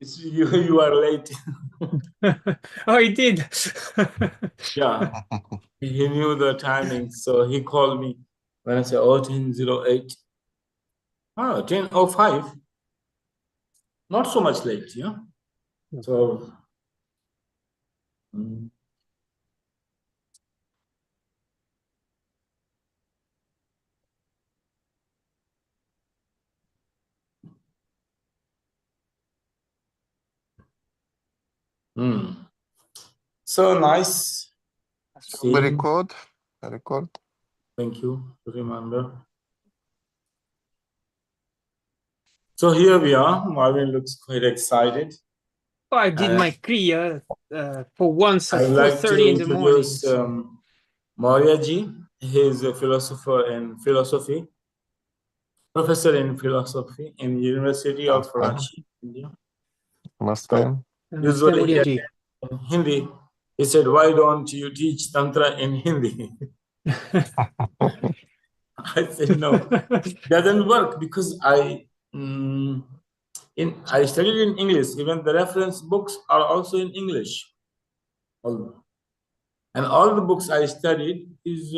You are late. Oh, he did. Yeah, he knew the timing, so he called me when I said, oh, 10:08. Oh, 10:05. Not so much late, yeah. So, mm, so nice seeing. Record. Thank you to remember. So here we are. Marvin looks quite excited. Oh, I did my Kriya for once at I'd like to 4:30 in the morning. introduce Mauryaji. He is a philosopher in philosophy, professor in philosophy in University of Karachi, India. Namaste. Usually he Mauryaji. in Hindi. He said, "Why don't you teach Tantra in Hindi?" I said, "No, doesn't work because I studied in English. Even the reference books are also in English, and all the books I studied is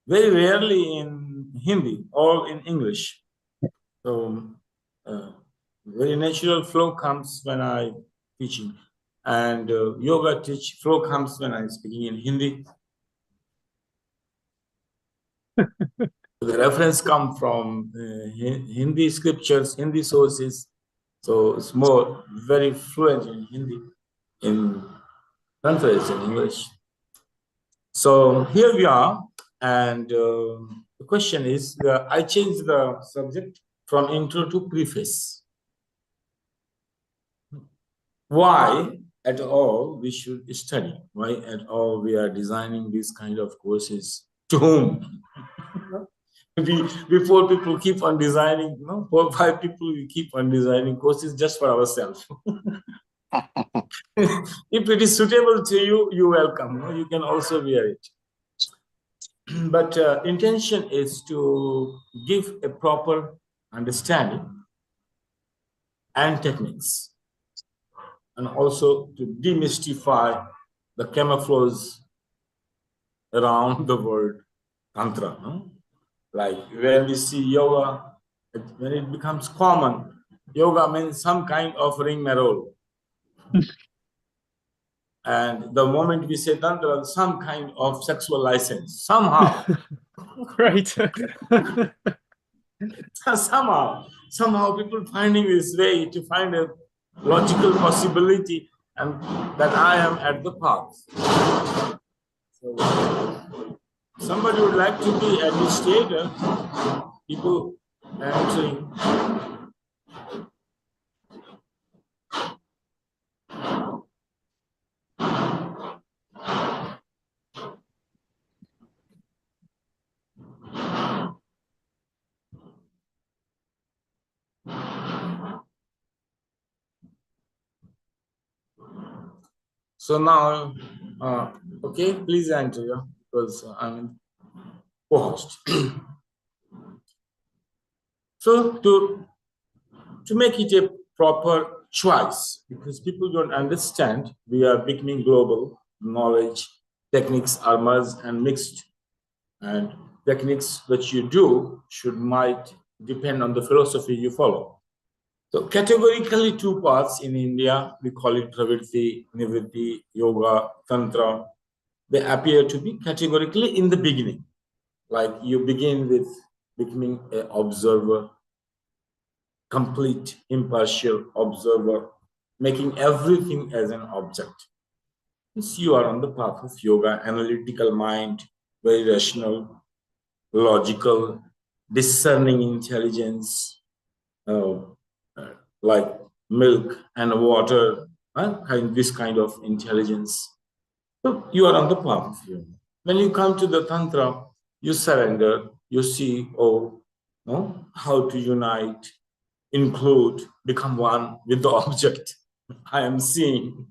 very rarely in Hindi, all in English. So, very natural flow comes when I teaching, and yoga flow comes when I'm speaking in Hindi. The reference come from Hindi scriptures, Hindi sources, so it's more very fluent in Hindi, in Tantra in English. So here we are, and the question is, I changed the subject from intro to preface. Why at all we should study? Why at all we are designing these kind of courses? To whom? Before people keep on designing, 4 or 5 people, we keep on designing courses just for ourselves. If it is suitable to you, you're welcome. You can also wear it. But intention is to give a proper understanding and techniques, and also to demystify the camouflage around the word Tantra. Like when we see yoga, when it becomes common, yoga means some kind of rigmarole. And the moment we say Tantra, some kind of sexual license, somehow. Right. somehow people finding this way to find a logical possibility and that I am at the path. So, somebody would like to be administrator, people answering. So now, okay, please enter, yeah, because I'm co-host. So to make it a proper choice, because people don't understand, we are becoming global, knowledge, techniques are merged and mixed, and techniques that you do might depend on the philosophy you follow. So categorically 2 parts in India, we call it Pravritti, Nivritti, Yoga, Tantra. They appear to be categorically in the beginning. Like you begin with becoming an observer, complete impartial observer, making everything as an object. Since you are on the path of yoga, analytical mind, very rational, logical, discerning intelligence, like milk and water, this kind of intelligence. So you are on the path of yoga. When you come to the Tantra, you surrender, you see, how to unite, include, become one with the object I am seeing.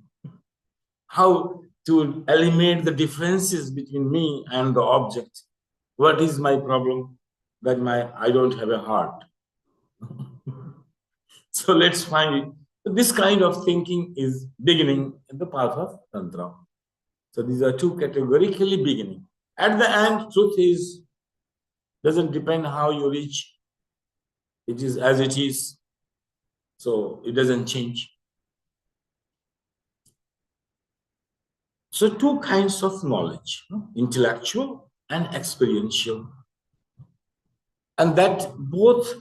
How to eliminate the differences between me and the object. What is my problem? That I don't have a heart. So let's find it. This kind of thinking is beginning in the path of Tantra. So these are two categorically beginning. At the end, truth is, doesn't depend how you reach. It is as it is. So it doesn't change. So two kinds of knowledge, intellectual and experiential. And that both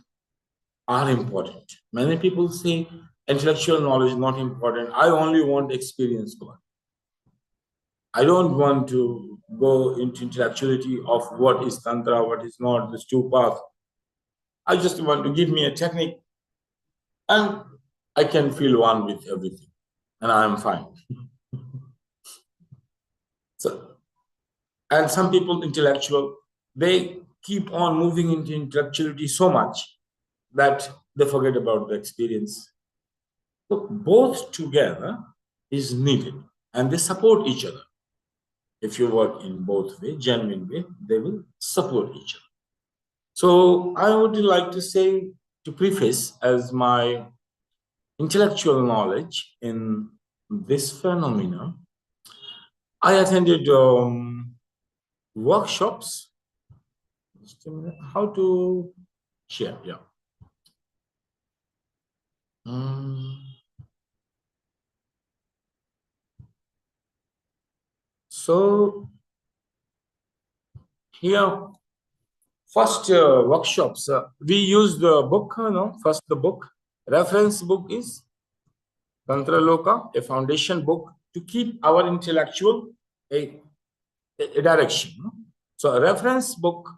are important. Many people say intellectual knowledge is not important. I only want experience. I don't want to go into intellectuality of what is Tantra, what is not, these two paths. I just want to give me a technique and I can feel one with everything and I'm fine. So, and some people intellectual, they keep on moving into intellectuality so much that they forget about the experience. So both together is needed and they support each other. If you work in both way, genuine way, they will support each other. So I would like to say, to preface as my intellectual knowledge in this phenomena, I attended workshops. Just a minute, how to share, yeah. So here, first workshops, we use the book, first the book. Reference book is Tantra Loka, a foundation book to keep our intellectual a direction. So a reference book.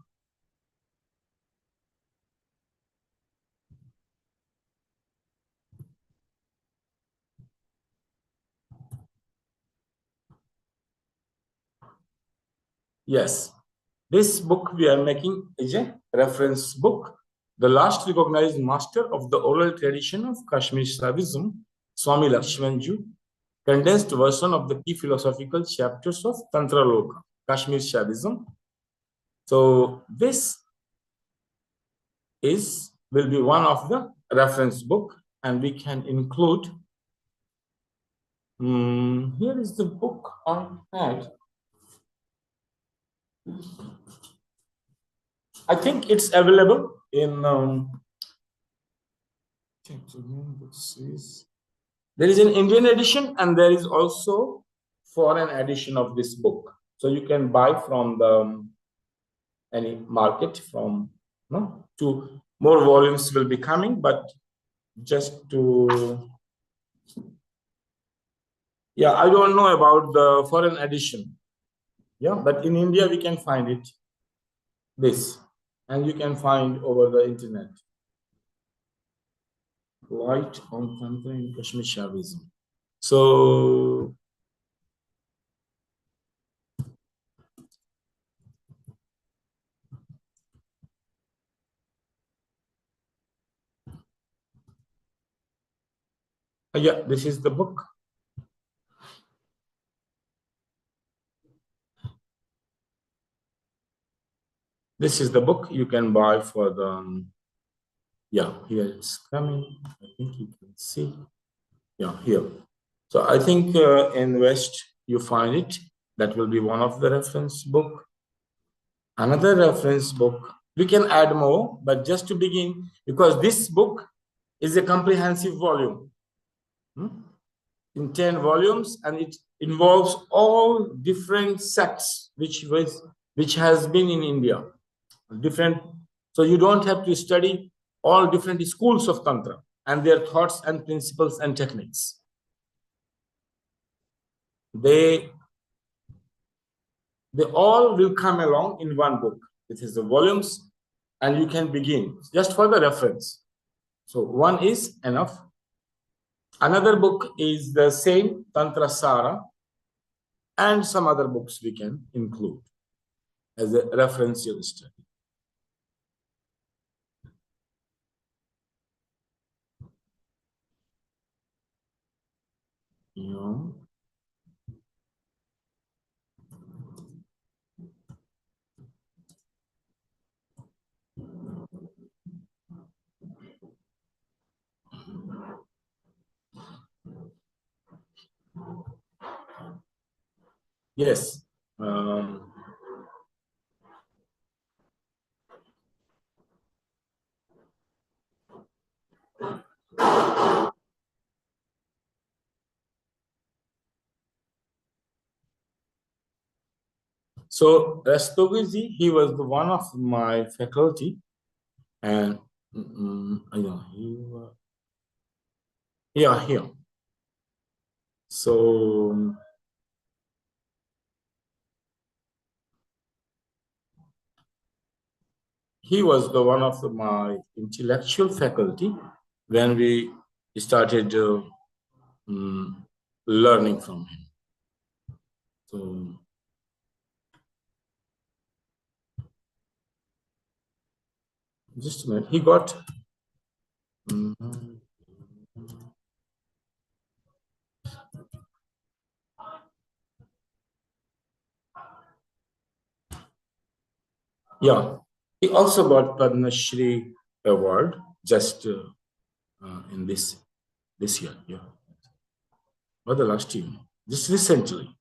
Yes, this book we are making is a reference book. The last recognized master of the oral tradition of Kashmir Shaivism, Swami Lakshmanju, condensed version of the key philosophical chapters of Tantra Loka, Kashmir Shaivism. So this will be one of the reference book, and we can include. Here is the book I had. I think it's available in. There is an Indian edition and there is also foreign edition of this book. So you can buy from the any market from to more volumes will be coming, but just to I don't know about the foreign edition. Yeah, but in India we can find it. This, and you can find over the internet. Light on Tantra in Kashmir Shaivism. So yeah, this is the book. This is the book you can buy for the here it's coming. I think you can see. Yeah, here. So I think in West you find it. That will be one of the reference book. Another reference book. We can add more, but just to begin, because this book is a comprehensive volume in 10 volumes, and it involves all different sects which has been in India. Different, so you don't have to study all different schools of Tantra and their thoughts and principles and techniques. They all will come along in one book. It is the volumes, and you can begin just for the reference. So one is enough. Another book is the same Tantra Sara, and some other books we can include as a referential study. Yes. So Rastoguji, he was the one of my faculty, and I know yeah, here. So he was the one of my intellectual faculty when we started learning from him. So just a minute, he got. Yeah, he also got Padma Shri award just in this year, yeah, or the last year, just recently.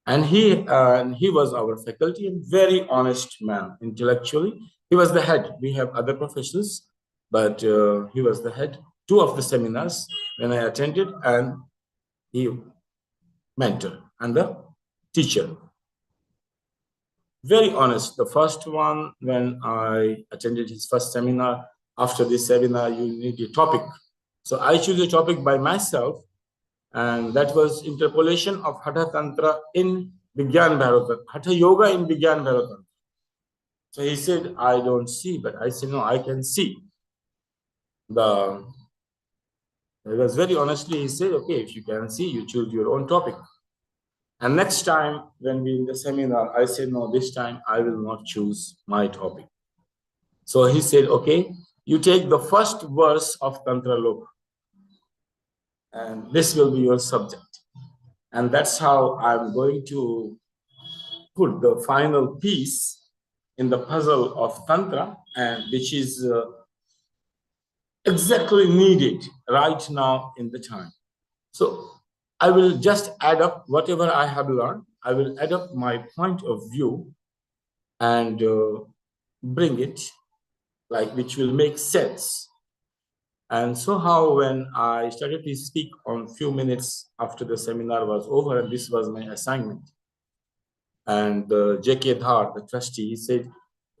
And he was our faculty and very honest man intellectually. He was the head. We have other professors, but he was the head. Two of the seminars when I attended, and he mentor and the teacher. Very honest. The first one, when I attended his first seminar, after this seminar, you need a topic. So I choose a topic by myself, and that was interpolation of Hatha Tantra in Vigyan Bhairava, Hatha Yoga in Vigyan Bhairava. So he said, I don't see, but I said, no, I can see. It was very honestly, he said, okay, if you can see, you choose your own topic. And next time when we in the seminar, I said, no, this time I will not choose my topic. So he said, okay, you take the first verse of Tantra Loka, and this will be your subject. And that's how I'm going to put the final piece in the puzzle of Tantra, and which is exactly needed right now in the time. So I will just add up whatever I have learned. I will add up my point of view and bring it, like, which will make sense. And so how when I started to speak on few minutes after the seminar was over, and this was my assignment, and J.K. Dhar, the trustee, he said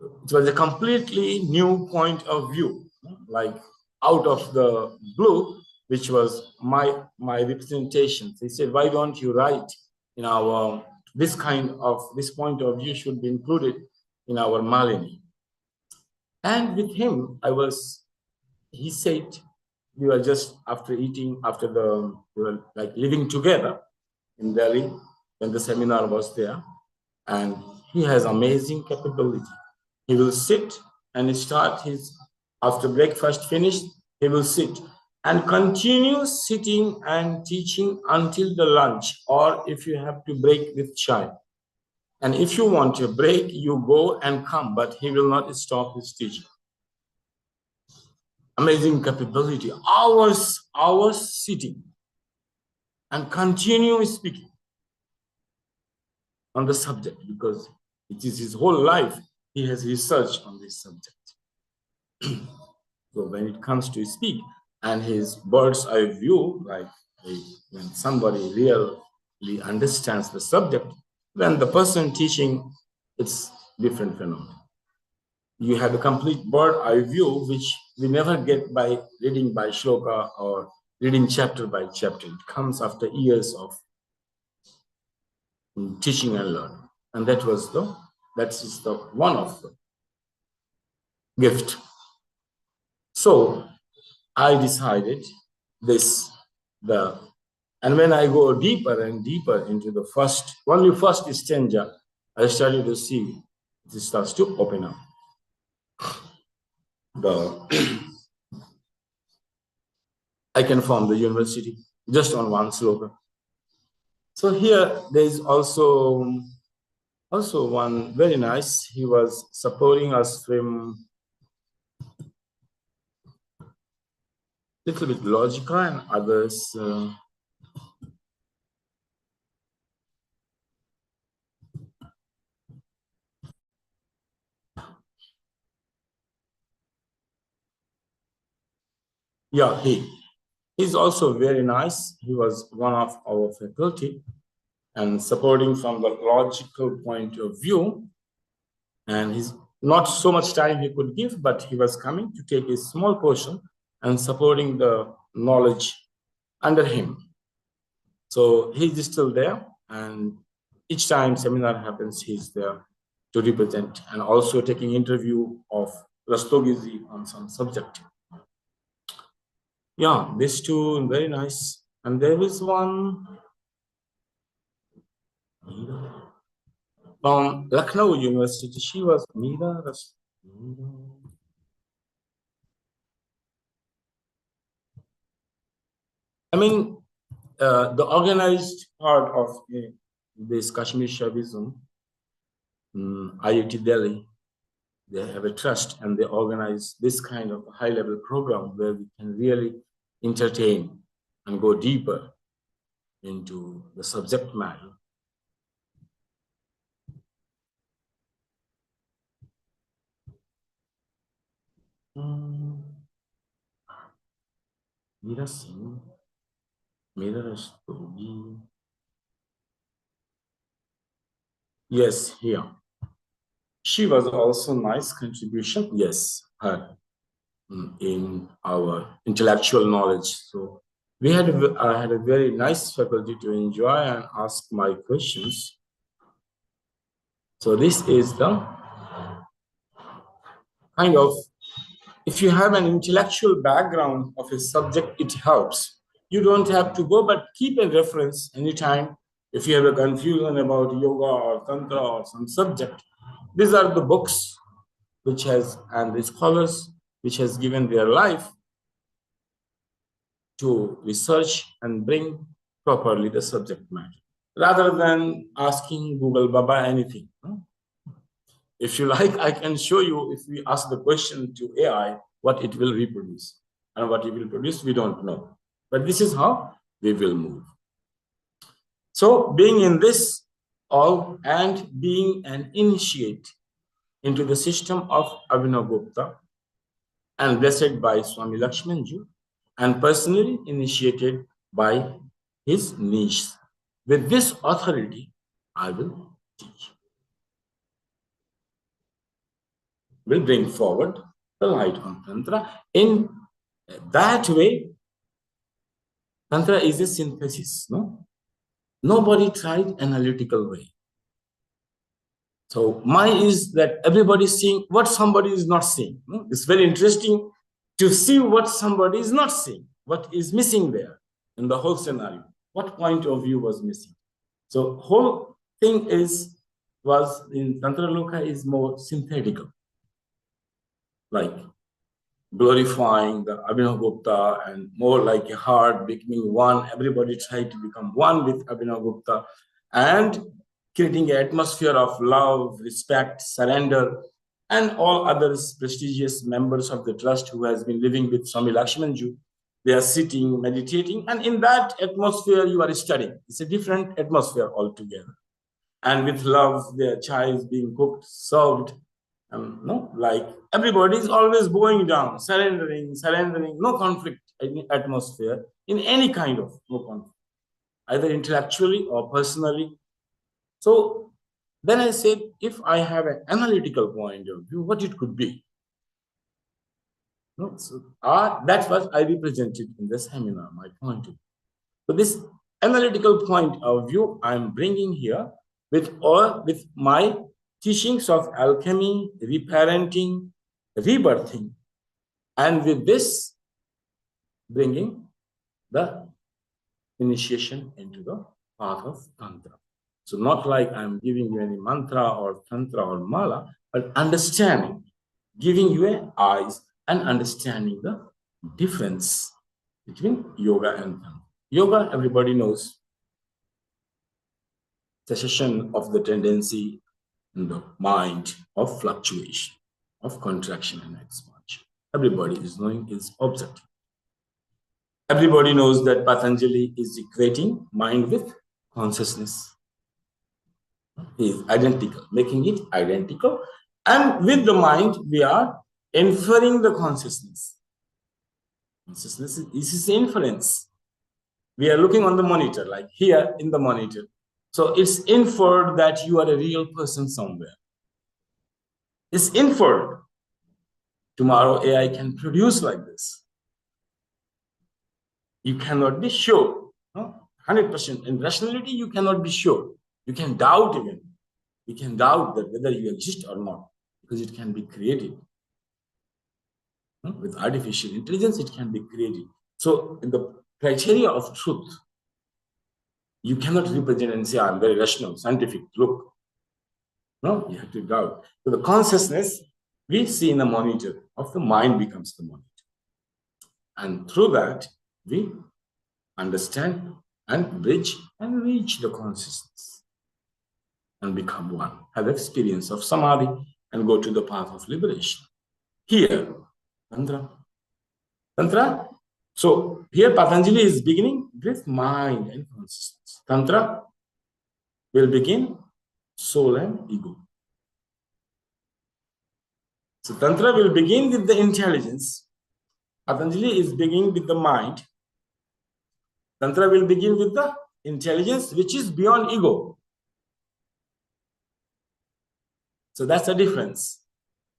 it was a completely new point of view, like out of the blue, which was my representation. He said, why don't you write in our, this point of view should be included in our Malini. And with him, he said, we were just after eating, we were like living together in Delhi when the seminar was there. And he has amazing capability. He will sit and start after breakfast finished, he will sit and continue sitting and teaching until the lunch, or if you have to break with chai. And if you want to break, you go and come, but he will not stop his teaching. Amazing capability, hours sitting and continue speaking on the subject, because it is his whole life he has researched on this subject. So when it comes to speak and his bird's eye view, like when somebody really understands the subject, then the person teaching, it's different phenomenon. You have a complete bird eye view, which we never get by reading by shloka or reading chapter by chapter. It comes after years of teaching and learning. And that is the one of the gift. So I decided and when I go deeper and deeper into the first stanza, I started to see it starts to open up. I can form the university just on one slogan. So here there is also one very nice. He was supporting us from little bit logical, and others Yeah, he's also very nice. He was one of our faculty and supporting from the logical point of view. And he's not so much time he could give, but he was coming to take a small portion and supporting the knowledge under him. So he's still there, and each time seminar happens, he's there to represent and also taking interview of Rastogizi on some subject. Yeah, these two very nice. And there is one from Lucknow University. She was Meera. I mean, the organized part of this Kashmir Shaivism, IIT Delhi, they have a trust and they organize this kind of high-level program where we can really entertain and go deeper into the subject matter. Meera Singh, Meera Rastogi. Yes, here. She was also nice contribution. Yes, her in our intellectual knowledge. So I had a very nice faculty to enjoy and ask my questions. So this is the kind of, if you have an intellectual background of a subject, it helps. You don't have to go, but keep a reference anytime. If you have a confusion about yoga or tantra or some subject, these are the books which has, and the scholars which has given their life to research and bring properly the subject matter, rather than asking Google Baba anything. If you like, I can show you, if we ask the question to AI, what it will reproduce. And what it will produce, we don't know. But this is how we will move. So being in this all and being an initiate into the system of Abhinav Gupta and blessed by Swami Lakshmanji and personally initiated by his niece. With this authority, I will teach. Will bring forward the light on Tantra. In that way, Tantra is a synthesis, no? Nobody tried analytical way. So my is that everybody is seeing what somebody is not seeing. No? It's very interesting to see what somebody is not seeing, what is missing there in the whole scenario. What point of view was missing? So whole thing was in Tantra Loka is more synthetical, like glorifying the Abhinav Gupta and more like a heart becoming one. Everybody tried to become one with Abhinav Gupta and creating an atmosphere of love, respect, surrender, and all others prestigious members of the trust who has been living with Swami Lakshmanji. They are sitting, meditating, and in that atmosphere you are studying. It's a different atmosphere altogether. And with love, their chai is being cooked, served, no, like everybody is always going down, surrendering, no conflict in atmosphere, in any kind of no conflict, either intellectually or personally. So then I said, if I have an analytical point of view, what it could be. No, so that's what I represented in the seminar, my point of view. So this analytical point of view I'm bringing here with my teachings of alchemy, reparenting, rebirthing, and with this bringing the initiation into the path of Tantra. So not like I'm giving you any mantra or Tantra or mala, but understanding, giving you eyes and understanding the difference between yoga and Tantra. Yoga, everybody knows, cessation of the tendency in the mind of fluctuation, of contraction and expansion. Everybody is knowing its object. Everybody knows that Patanjali is equating mind with consciousness. He is identical, making it identical. And with the mind, we are inferring the consciousness. Consciousness is inference. We are looking on the monitor, like here in the monitor. So it's inferred that you are a real person somewhere. It's inferred. Tomorrow AI can produce like this. You cannot be sure. No? 100% in rationality, you cannot be sure. You can doubt even. You can doubt that whether you exist or not, because it can be created. With artificial intelligence, it can be created. So in the criteria of truth, you cannot represent and say, I'm very rational, scientific, look. No, you have to doubt. So the consciousness we see in the monitor of the mind becomes the monitor. And through that, we understand and bridge and reach the consciousness and become one, have experience of samadhi and go to the path of liberation. Here, Tantra. Tantra. So here Patanjali is beginning with mind and consciousness. Tantra will begin soul and ego. So Tantra will begin with the intelligence. Patanjali is beginning with the mind. Tantra will begin with the intelligence which is beyond ego. So that's the difference,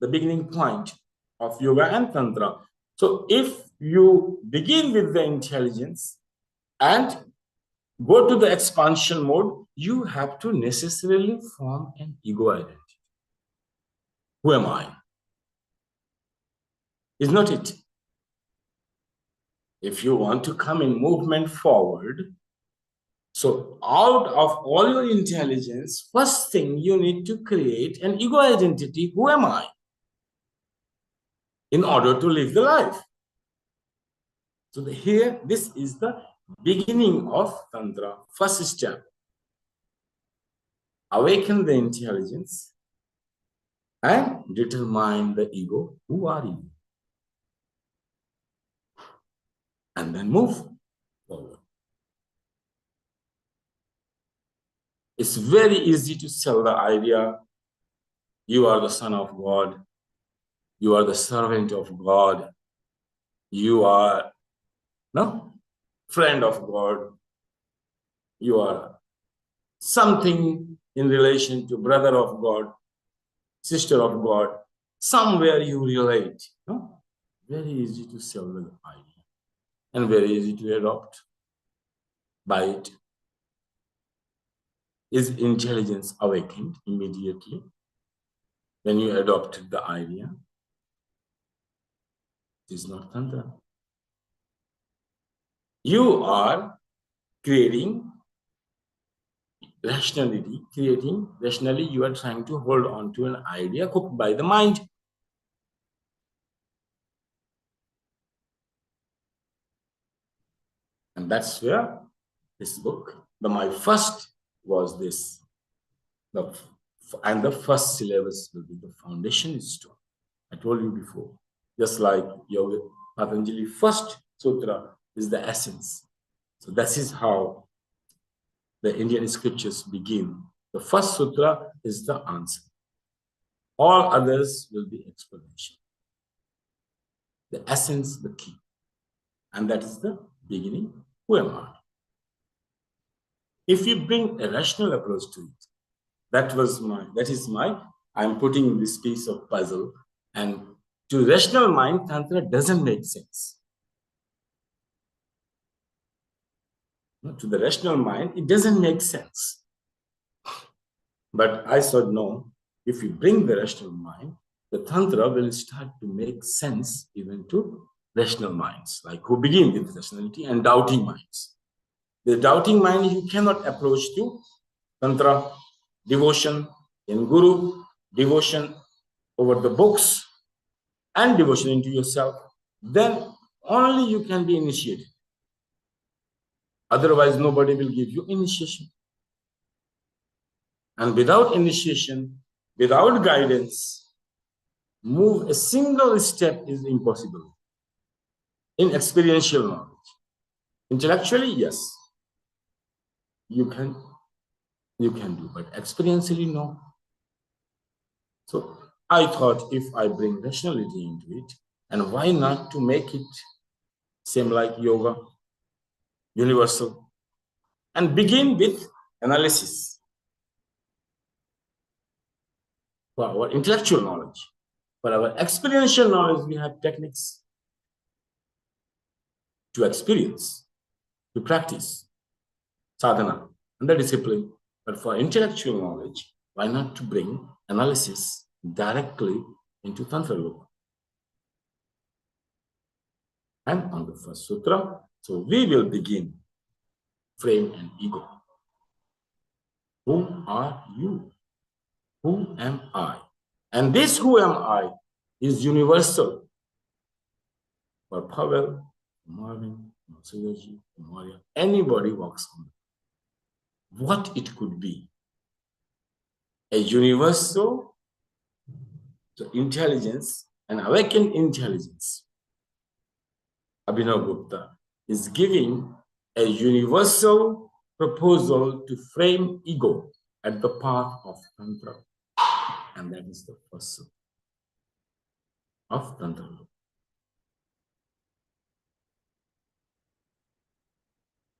the beginning point of yoga and Tantra. So if you begin with the intelligence and go to the expansion mode, you have to necessarily form an ego identity. Who am I? Is not it? If you want to come in movement forward, so out of all your intelligence, first thing you need to create an ego identity. Who am I? In order to live the life. So here, this is the beginning of Tantra, first step. Awaken the intelligence and determine the ego. Who are you? And then move forward. It's very easy to sell the idea, you are the son of God, you are the servant of God, you are friend of God, you are something in relation to brother of God, sister of God, somewhere you relate. No? Very easy to sell the idea and very easy to adopt by it. Is intelligence awakened immediately when you adopt the idea? It is not Tantra. You are creating rationality, rationally you are trying to hold on to an idea cooked by the mind. And that's where this book, my first was this. And the first syllabus will be the foundation stone. I told you before, just like Yoga Patanjali first sutra is the essence. So this is how the Indian scriptures begin. The first sutra is the answer. All others will be explanation. The essence, the key. And that is the beginning. Who am I? If you bring a rational approach to it, I'm putting this piece of puzzle, and to rational mind, Tantra doesn't make sense. To the rational mind, it doesn't make sense. But I said, no, if you bring the rational mind, the Tantra will start to make sense even to rational minds, like who begin with rationality and doubting minds. The doubting mind, you cannot approach to Tantra, devotion in Guru, devotion over the books, and devotion into yourself. Then only you can be initiated. Otherwise, nobody will give you initiation. And without initiation, without guidance, move a single step is impossible. In experiential knowledge. Intellectually, yes. You can do, but experientially, no. So I thought if I bring rationality into it, and why not to make it same like yoga, universal, and begin with analysis for our intellectual knowledge. For our experiential knowledge, we have techniques to experience, to practice, sadhana, and the discipline. But for intellectual knowledge, why not to bring analysis directly into Tantra Loka? And on the first sutra, so we will begin frame and ego. Who are you? Who am I? And this who am I is universal for Pavel, Marvin, Matsuyoshi, Maria. Anybody walks on it. What it could be. A universal intelligence, an awakened intelligence. Abhinav Gupta is giving a universal proposal to frame ego at the path of Tantra. And that is the first sutra of Tantra.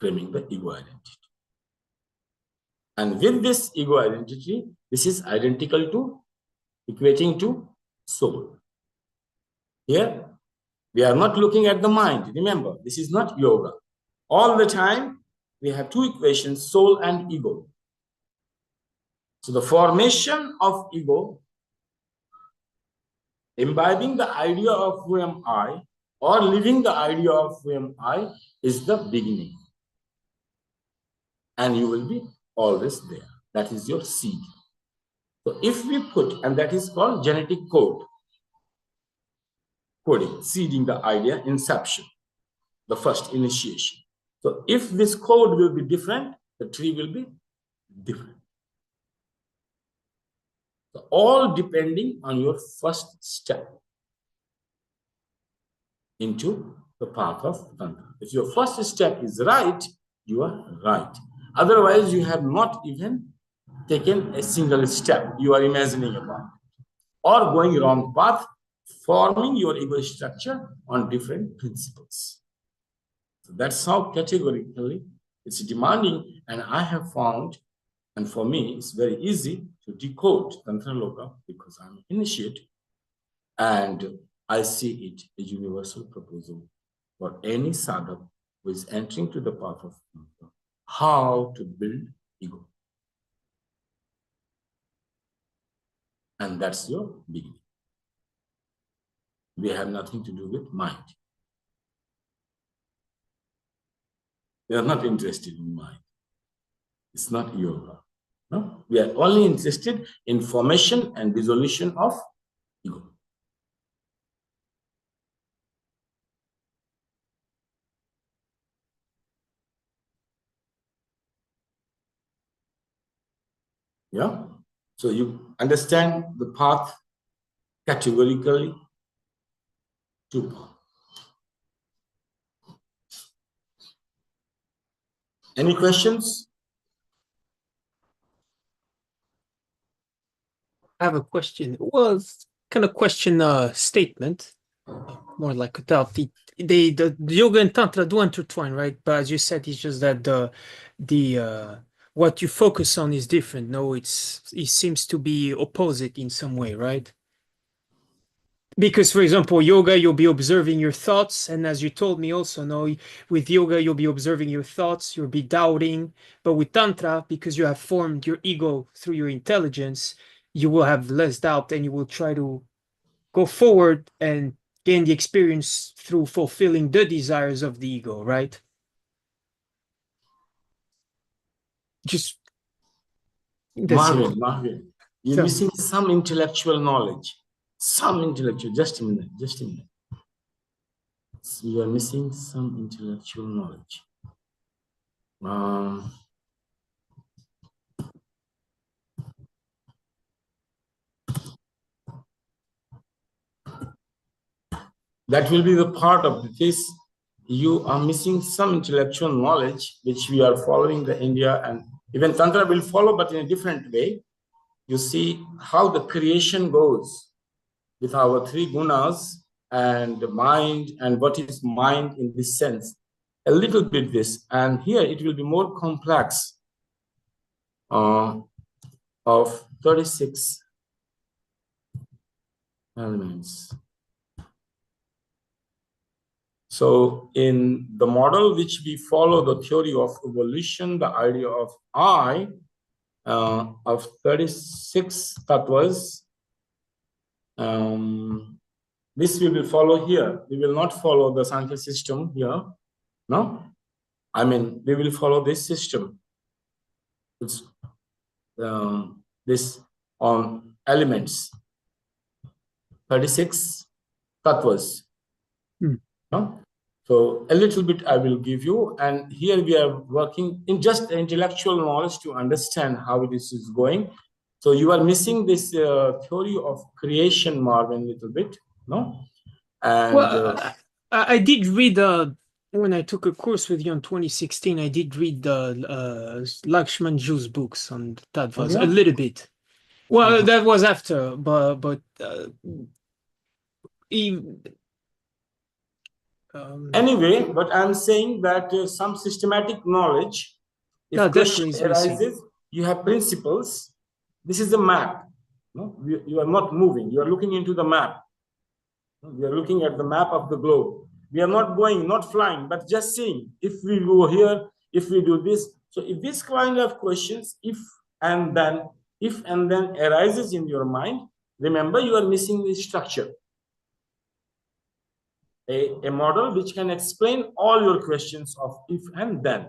Framing the ego identity. And with this ego identity, this is identical to, equating to soul. Here, we are not looking at the mind. Remember, this is not yoga. All the time, we have two equations, soul and ego. So the formation of ego, imbibing the idea of who am I, or living the idea of who am I, is the beginning. And you will be always there. That is your seed. So if we put, and that is called genetic code, coding, seeding the idea, inception, the first initiation. So if this code will be different, the tree will be different. So all depending on your first step into the path of Tantra. If your first step is right, you are right. Otherwise, you have not even taken a single step. You are imagining about it, or going wrong path, forming your ego structure on different principles. So that's how categorically it's demanding, and I have found, and for me, it's very easy to decode Tantra Loka because I'm an initiate, and I see it a universal proposal for any sadhak who is entering to the path of Tantra, how to build ego. And that's your beginning. We have nothing to do with mind. We are not interested in mind. It's not yoga. No? We are only interested in formation and dissolution of ego. Yeah? So you understand the path categorically. Two paths. Any questions? I have a question. Well, it's kind of question statement, more like about the yoga and tantra do intertwine, right? But as you said, it's just that the what you focus on is different. No, it seems to be opposite in some way, right? Because, for example, yoga, you'll be observing your thoughts. And as you told me also, no, with yoga, you'll be observing your thoughts, you'll be doubting. But with Tantra, because you have formed your ego through your intelligence, you will have less doubt and you will try to go forward and gain the experience through fulfilling the desires of the ego, right? Just Marvin, you're So- missing some intellectual knowledge. Some intellectual, just a minute. You are missing some intellectual knowledge. That will be the part of the case. You are missing some intellectual knowledge, which we are following the India, and even Tantra will follow, but in a different way. You see how the creation goes with our three gunas. and mind, and what is mind in this sense. A little bit this, and here it will be more complex of 36 elements. So in the model which we follow, the theory of evolution, the idea of I, of 36 tattvas, this we will follow here. We will not follow the Sankhya system here. No? I mean, we will follow this system. It's this on elements. 36 tattvas. No? So a little bit I will give you, and here we are working in just intellectual knowledge to understand how this is going. So you are missing this theory of creation, Marvin, a little bit, no? And well, I did read when I took a course with you in 2016. I did read the Lakshman Ju's books on tattvas a little bit. Well, that was after, but anyway, but I'm saying that some systematic knowledge, if question arises, you have principles. This is a map. No? You are not moving. You are looking into the map. We are looking at the map of the globe. We are not going, not flying, but just seeing. If we go here, if we do this. So if this kind of questions, if and then arises in your mind, remember you are missing the structure. A model which can explain all your questions of if and then,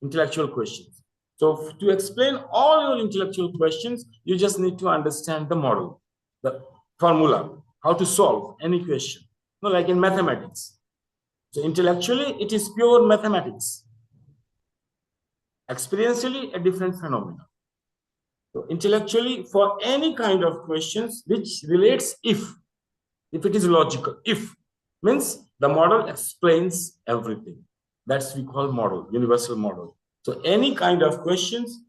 intellectual questions. So to explain all your intellectual questions, you just need to understand the model, the formula, how to solve any question. No, like in mathematics. So intellectually, it is pure mathematics. Experientially, a different phenomenon. So intellectually, for any kind of questions which relates if it is logical, if means the model explains everything. That's we call model, universal model. So any kind of questions,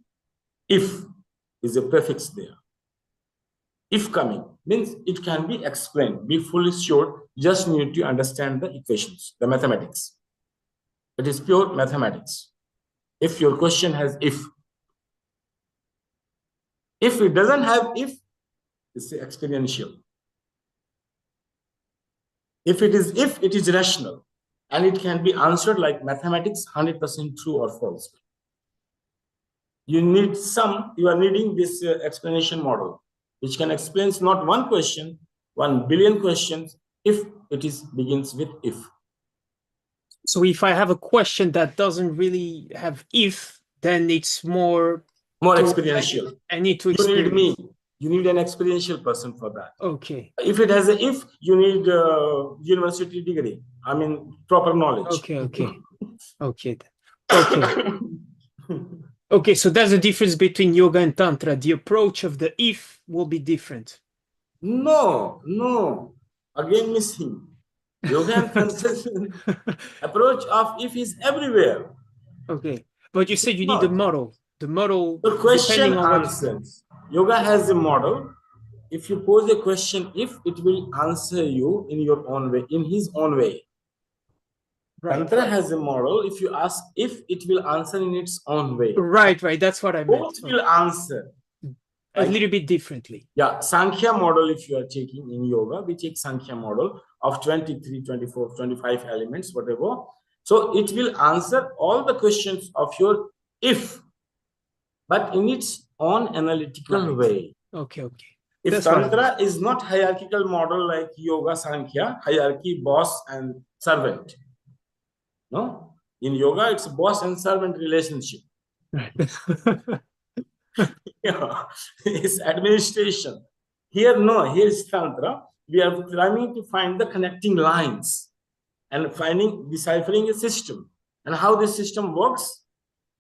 if is a prefix there. If coming means it can be explained, be fully sure, just need to understand the equations, the mathematics. It is pure mathematics. If your question has if it doesn't have if, it's experiential. If it is rational, and it can be answered like mathematics, 100% true or false. You are needing this explanation model, which can explain not one question, 1 billion questions, if it begins with if. So if I have a question that doesn't really have if, then it's more experiential. I need to experience. You need me. You need an experiential person for that. Okay. If it has if, you need a university degree. I mean, proper knowledge. Okay. Okay, so that's the difference between yoga and tantra. The approach of the if will be different. No. Again, missing. Yoga and tantra approach of if is everywhere. Okay, but you said you need the model. The model. The question answers. Yoga has a model. If you pose a question, if it will answer you in your own way, in his own way. Tantra has a model. If you ask if, it will answer in its own way. Right. That's what I meant. Both will answer a little bit differently. Yeah, Sankhya model, if you are taking in yoga, we take Sankhya model of 23, 24, 25 elements, whatever. So it will answer all the questions of your if, but in its own analytical way. Okay. If that's Tantra is not hierarchical model like yoga, Sankhya, hierarchy, boss and servant. No, in yoga, it's boss and servant relationship. Yeah, it's administration. Here, no, here is Tantra. We are trying to find the connecting lines and deciphering a system and how the system works,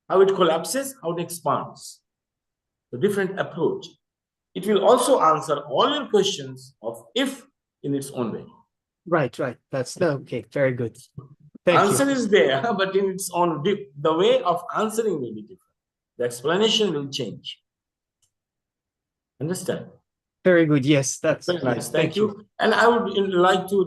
how it collapses, how it expands. The different approach. It will also answer all your questions of if in its own way. Right. That's okay. Very good. Thank answer you. Is there, but in its own the way of answering will be different. The explanation will change. Understand? Very good. Yes, that's Very nice. yes, Thank you. And I would like to,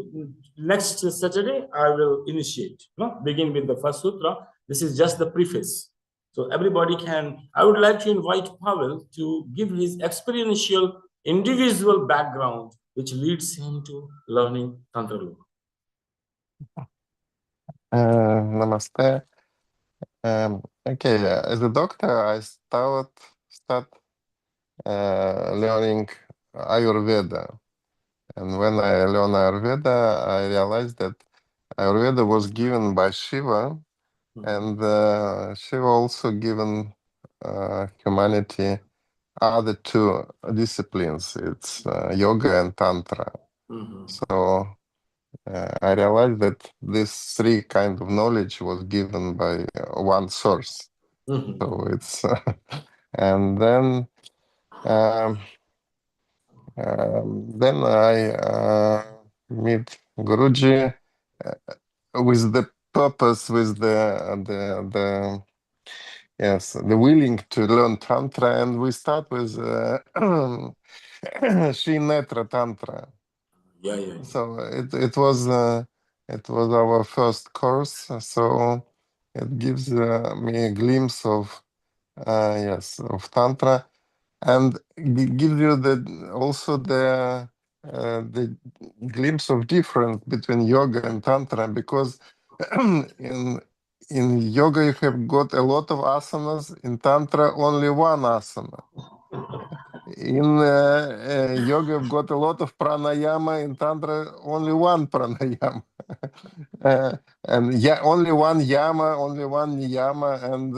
next Saturday, I will initiate, begin with the first sutra. This is just the preface. So everybody can, I would like to invite Pavel to give his experiential individual background, which leads him to learning Tantra Yoga. Namaste. Okay, as a doctor, I start learning Ayurveda. And when I learned Ayurveda, I realized that Ayurveda was given by Shiva, and Shiva also given humanity other two disciplines. It's yoga and tantra. So I realized that this three kind of knowledge was given by one source. So it's and then I meet Guruji with the purpose, with the yes, the willing to learn tantra, and we start with Sri Netra Tantra. Yeah. So it was our first course. So it gives me a glimpse of of tantra, and gives you also the glimpse of difference between yoga and tantra, because in yoga you have got a lot of asanas, in tantra only one asana. In yoga you've got a lot of pranayama, in tantra only one pranayama. And only one yama, only one niyama, and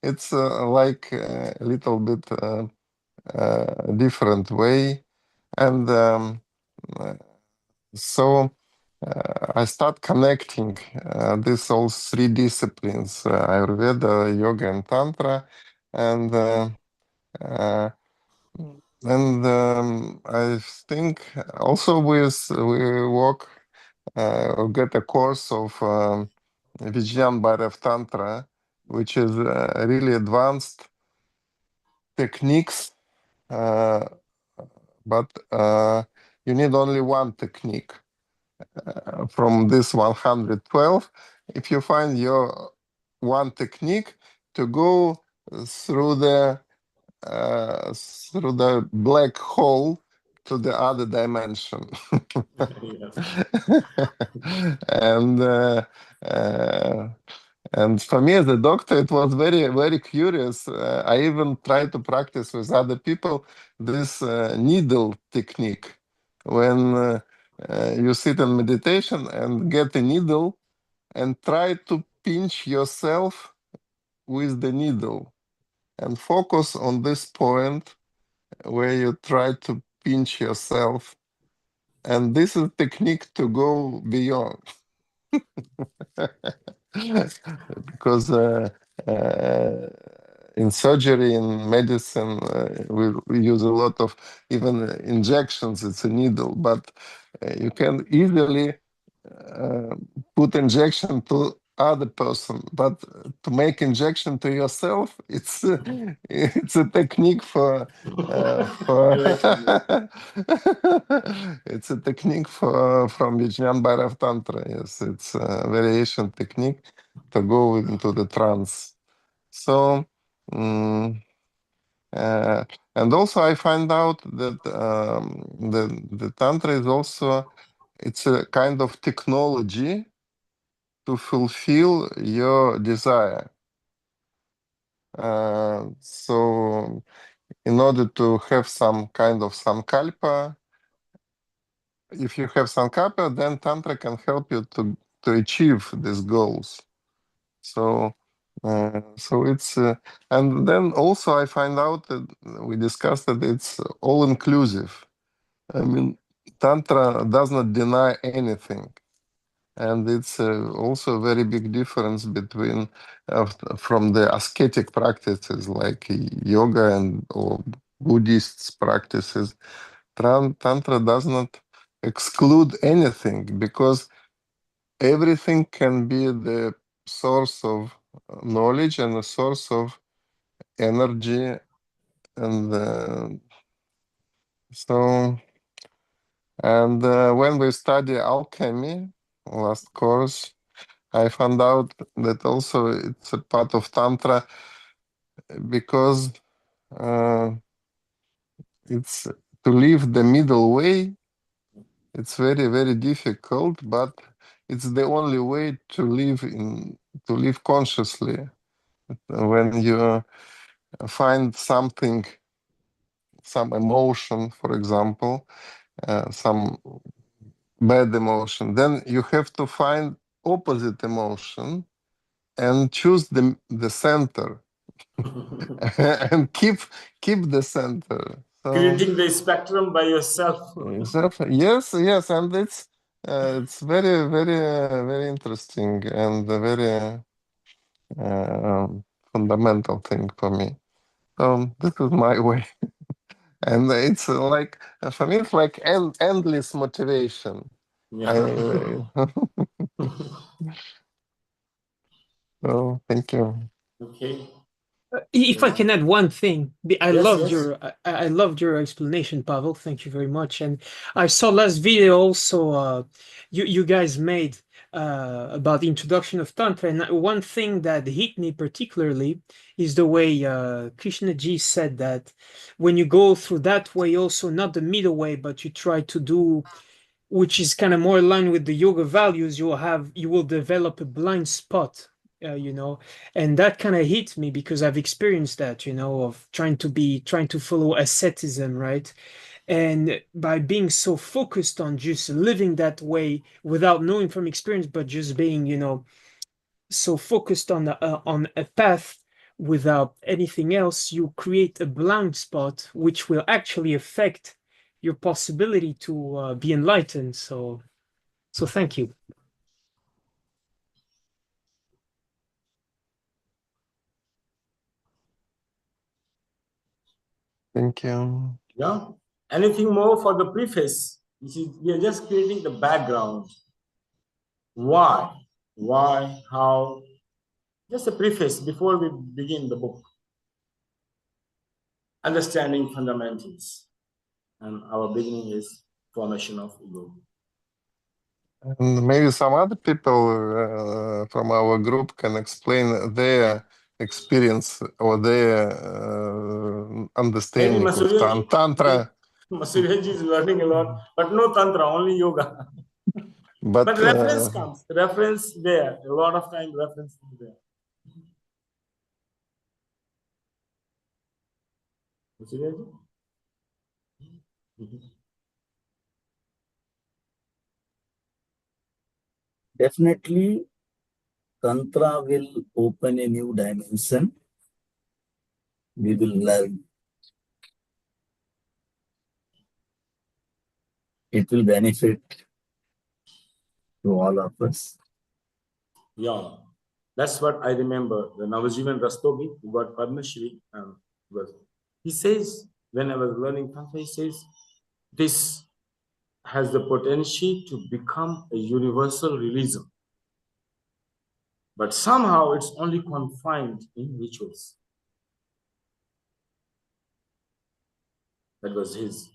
it's like a little bit different way. And so I start connecting these all three disciplines, Ayurveda, yoga, and tantra, and I think also we work or get a course of Vijnan Bhairav Tantra, which is really advanced techniques, but you need only one technique from this 112. If you find your one technique to go through the black hole to the other dimension. and and for me as a doctor, it was very, very curious. I even tried to practice with other people this needle technique. When you sit in meditation and get a needle and try to pinch yourself with the needle and focus on this point where you try to pinch yourself. And this is a technique to go beyond. Because in surgery, in medicine, we use a lot of even injections. It's a needle, but you can easily put injection to other person, but to make injection to yourself, it's a technique for it's a technique from Vijnan Bhairav Tantra. Yes, it's a variation technique to go into the trance. So, and also I find out that the Tantra is also, it's a kind of technology to fulfill your desire. So in order to have some kind of sankalpa, if you have sankalpa, then Tantra can help you to achieve these goals. So it's and then also I find out that we discussed that it's all inclusive. I mean, Tantra does not deny anything. And it's also a very big difference between from the ascetic practices like yoga and or Buddhist practices. Tantra does not exclude anything, because everything can be the source of knowledge and a source of energy, and So, and when we study alchemy, last course, I found out that also it's a part of Tantra because it's to live the middle way. It's very, very difficult, but it's the only way to live consciously. When you find something, some emotion, for example, some bad emotion, then you have to find opposite emotion and choose the center and keep the center. So Creating the spectrum by yourself. exactly. Yes, and it's very, very, very interesting and a very fundamental thing for me. This is my way, and it's like for me, it's like endless motivation. Yeah. So thank you. Okay. If I Yeah. can add one thing, Yes, yes. I loved your explanation, Pavel. Thank you very much. And I saw last video also you guys made about the introduction of Tantra. And one thing that hit me particularly is the way Krishna Ji said that when you go through that way, also not the middle way, but you try to do, which is kind of more aligned with the yoga values, you will develop a blind spot, and that kind of hit me because I've experienced that, of trying to follow asceticism, right? And by being so focused on just living that way without knowing from experience, but just being, so focused on a path without anything else, you create a blind spot, which will actually affect your possibility to be enlightened. So thank you. Thank you. Yeah. Anything more for the preface? We are just creating the background. Why? Why? How? Just a preface before we begin the book. Understanding fundamentals. And our beginning is formation of ego. And maybe some other people from our group can explain their experience or their Maybe understanding of Masuryaji. Tantra. Masuryaji is learning a lot, but no Tantra, only yoga. But But reference comes. Reference there. A lot of time reference is there. Masuryaji? Definitely, Tantra will open a new dimension. We will learn. It will benefit to all of us. Yeah. That's what I remember. The Navajivan Rastogi, who got Padma Shri, he says, when I was learning Tantra, he says, this has the potential to become a universal religion. But somehow it's only confined in rituals. That was his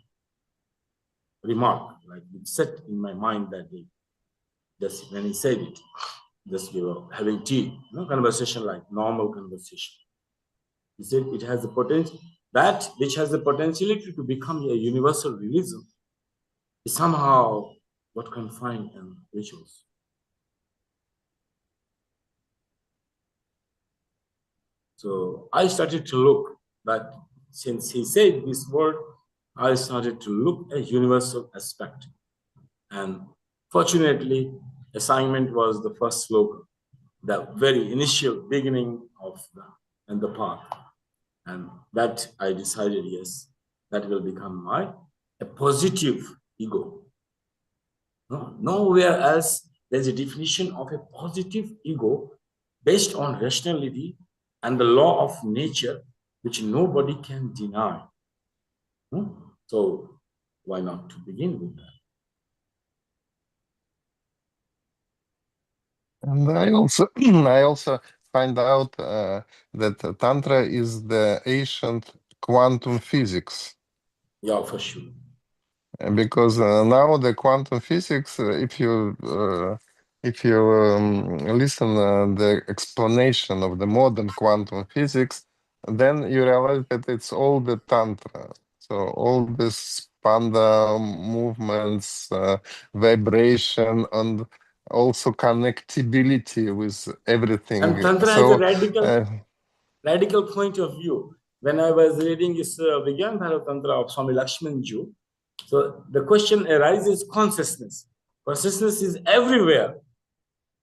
remark. Like it set in my mind that day. Just when he said it, just we were having tea, conversation like normal conversation. He said it has the potential, that which has the potentiality to become a universal religion is somehow what confined in rituals. So I started to look, but since he said this word, I started to look at universal aspect. And fortunately, assignment was the first slogan, the very initial beginning of the path. And that I decided, yes, that will become a positive ego. No, nowhere else there's a definition of a positive ego based on rationality and the law of nature, which nobody can deny. So why not to begin with that? and I also find out that Tantra is the ancient quantum physics. Yeah, for sure. because now the quantum physics, if you listen the explanation of the modern quantum physics, then you realize that it's all the tantra. So all this panda movements, vibration, and also connectivity with everything. And Tantra has a So radical point of view. When I was reading this Vigyan Bharat Tantra of Swami Lakshmanju, so the question arises: consciousness. Consciousness is everywhere,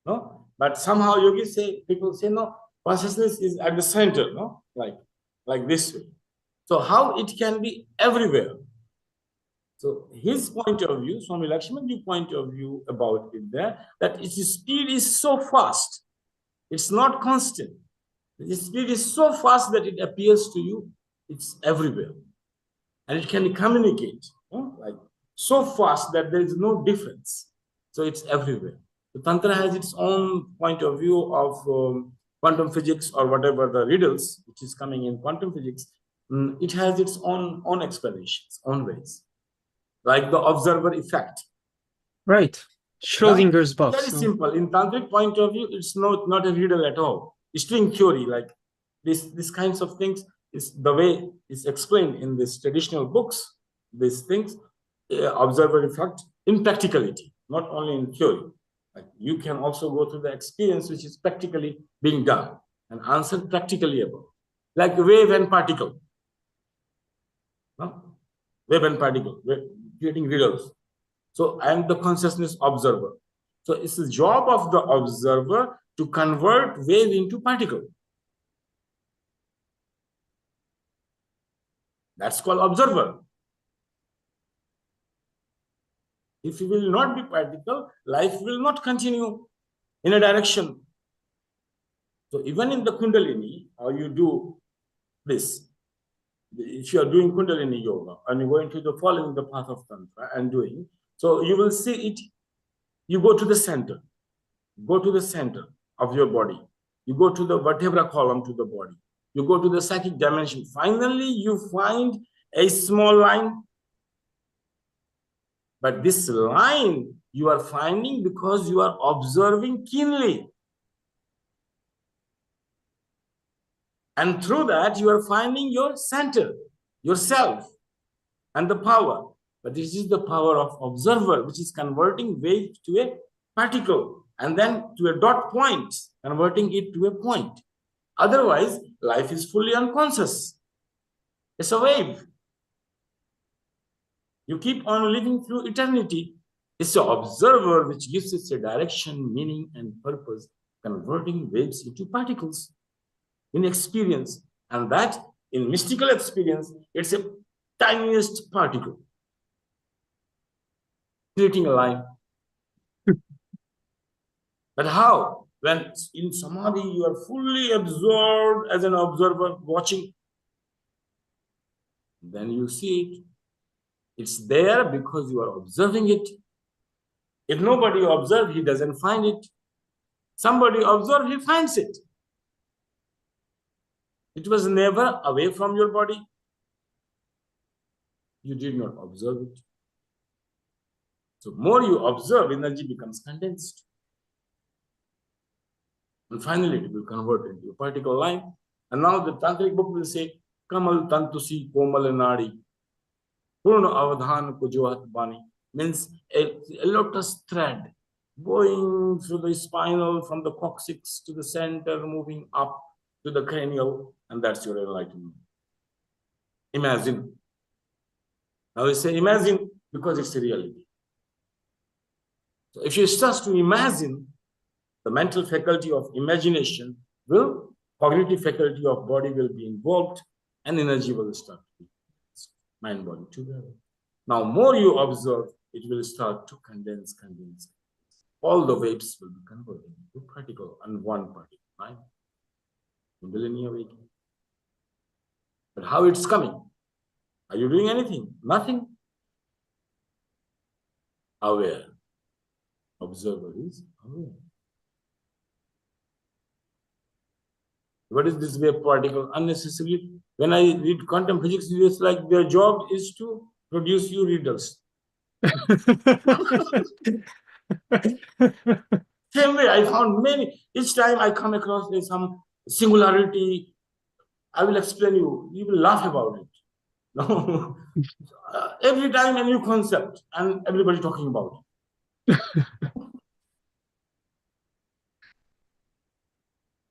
no? But somehow yogis say, people say, no, consciousness is at the center, no? Like this way. So how it can be everywhere? So his point of view, Swami Lakshmanju's point of view about it there, that its speed is so fast, it's not constant. The speed is so fast that it appears to you, it's everywhere. And it can communicate, like so fast that there is no difference. So it's everywhere. The Tantra has its own point of view of quantum physics or whatever the riddles which is coming in quantum physics. It has its own explanations, own ways, like the observer effect. Right. Schrodinger's box. Very simple. In tantric point of view, it's not a riddle at all. String theory, like these kinds of things, is the way it's explained in these traditional books. These things, observer effect in practicality, not only in theory. Like you can also go through the experience which is practically being done and answer practically about, like wave and particle. Wave and particle, creating riddles. So I am the consciousness observer. So it's the job of the observer to convert wave into particle. That's called observer. If you will not be particle, life will not continue in a direction. So even in the Kundalini, or you do this, if you are doing Kundalini yoga and you're going to the following the path of Tantra and doing, so you will see it, you go to the center of your body. You go to the vertebra column to the body. You go to the psychic dimension. Finally, you find a small line. But this line you are finding because you are observing keenly. And through that, you are finding your center, yourself, and the power. But this is the power of observer, which is converting wave to a particle, and then to a dot point, converting it to a point. Otherwise, life is fully unconscious. It's a wave. You keep on living through eternity. It's the observer which gives it a direction, meaning, and purpose, converting waves into particles in experience. And that, in mystical experience, it's a tiniest particle, creating a line. But how? When in Samadhi, you are fully absorbed as an observer watching, then you see it. It's there because you are observing it. If nobody observes, he doesn't find it. Somebody observes, he finds it. It was never away from your body. You did not observe it. So more you observe, energy becomes condensed. And finally, it will convert into a particle line. And now the tantric book will say, Kamal Tantusi Komal Nadi, Purna Avadhan Kujohat Bani, means a lotus thread going through the spinal from the coccyx to the center, moving up to the cranial, and that's your enlightenment. Imagine. Now we say imagine because it's a reality. So if you start to imagine, the mental faculty of imagination will, cognitive faculty of body will be involved, and energy will start to be mind body together. Now, more you observe, it will start to condense. All the waves will be converted into particle and one particle, right? Kundalini awakening. But how it's coming? Are you doing anything? Nothing. Aware. Observer is aware. What is this wave particle? Unnecessarily, when I read quantum physics, it's like their job is to produce you riddles. Same way, I found many. Each time I come across some singularity, I will explain you. You will laugh about it. No, every time a new concept, and everybody talking about it.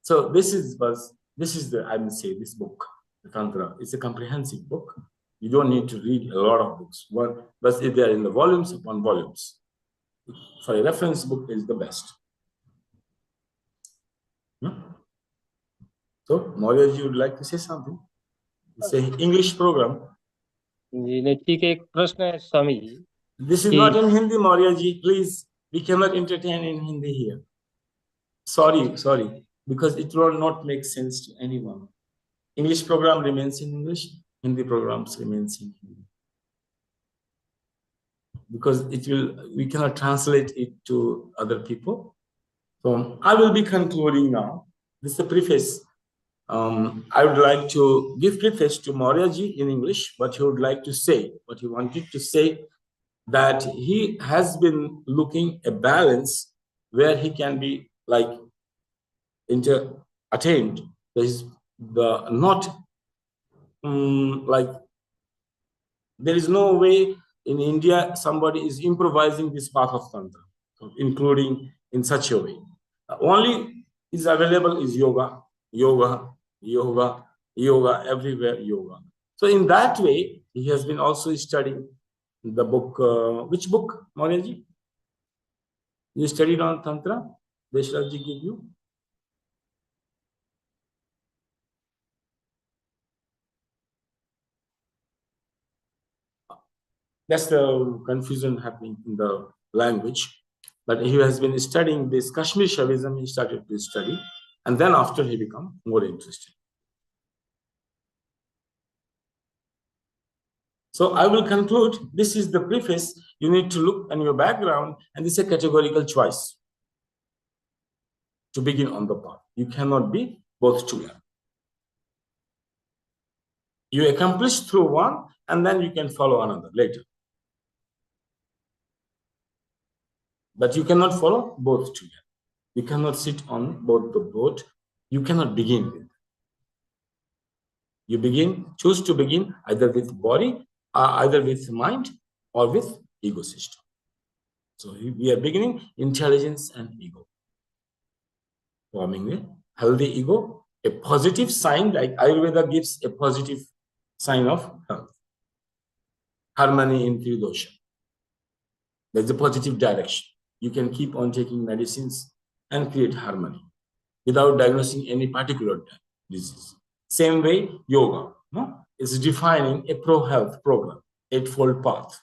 So this is the, I will say, this book, the Tantra. It's a comprehensive book. You don't need to read a lot of books, but they are in the volumes upon volumes. For a reference book is the best. So, Maurya ji would like to say something? It's an English program. ठीक है, एक प्रश्न है Swami ji. This is not in Hindi, Maurya ji. Please, we cannot entertain in Hindi here. Sorry, because it will not make sense to anyone. English program remains in English, Hindi programs remains in Hindi. Because we cannot translate it to other people. So I will be concluding now. This is a preface. I would like to give preface to Maurya ji in English, what he would like to say, what he wanted to say, that he has been looking a balance where he can be like attained. There is there is no way in India somebody is improvising this path of Tantra, including in such a way. Only is available is yoga, everywhere yoga. So in that way, he has been also studying the book. Which book, Maurya ji? You studied on Tantra? Deshraj ji give you? That's the confusion happening in the language. But he has been studying this Kashmir Shaivism. He started to study, and then after he became more interested. So I will conclude. This is the preface. You need to look on your background, and this is a categorical choice to begin on the path. You cannot be both together. You accomplish through one, and then you can follow another later. But you cannot follow both together. You cannot sit on both the boat. You cannot begin with. You choose to begin either with body, either with mind, or with ego system. So we are beginning intelligence and ego. Forming a healthy ego, a positive sign, like Ayurveda gives a positive sign of health. Harmony in Tridosha. There's a positive direction. You can keep on taking medicines and create harmony without diagnosing any particular disease. Same way, yoga is defining a pro-health program, eightfold path.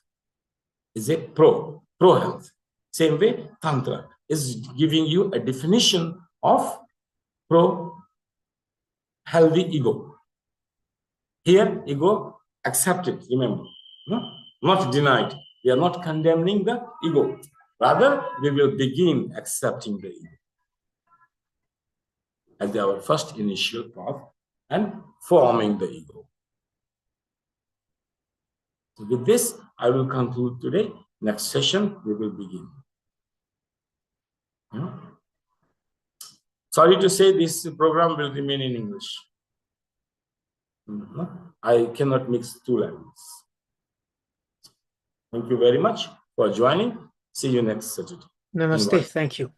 Is a pro-health. Same way, Tantra is giving you a definition of pro-healthy ego. Here, ego accepted, remember, not denied. We are not condemning the ego. Rather, we will begin accepting the ego as our first initial path and forming the ego. So with this, I will conclude today. Next session, we will begin. Sorry to say, this program will remain in English. I cannot mix two languages. Thank you very much for joining. See you next Saturday. Namaste. Thank you.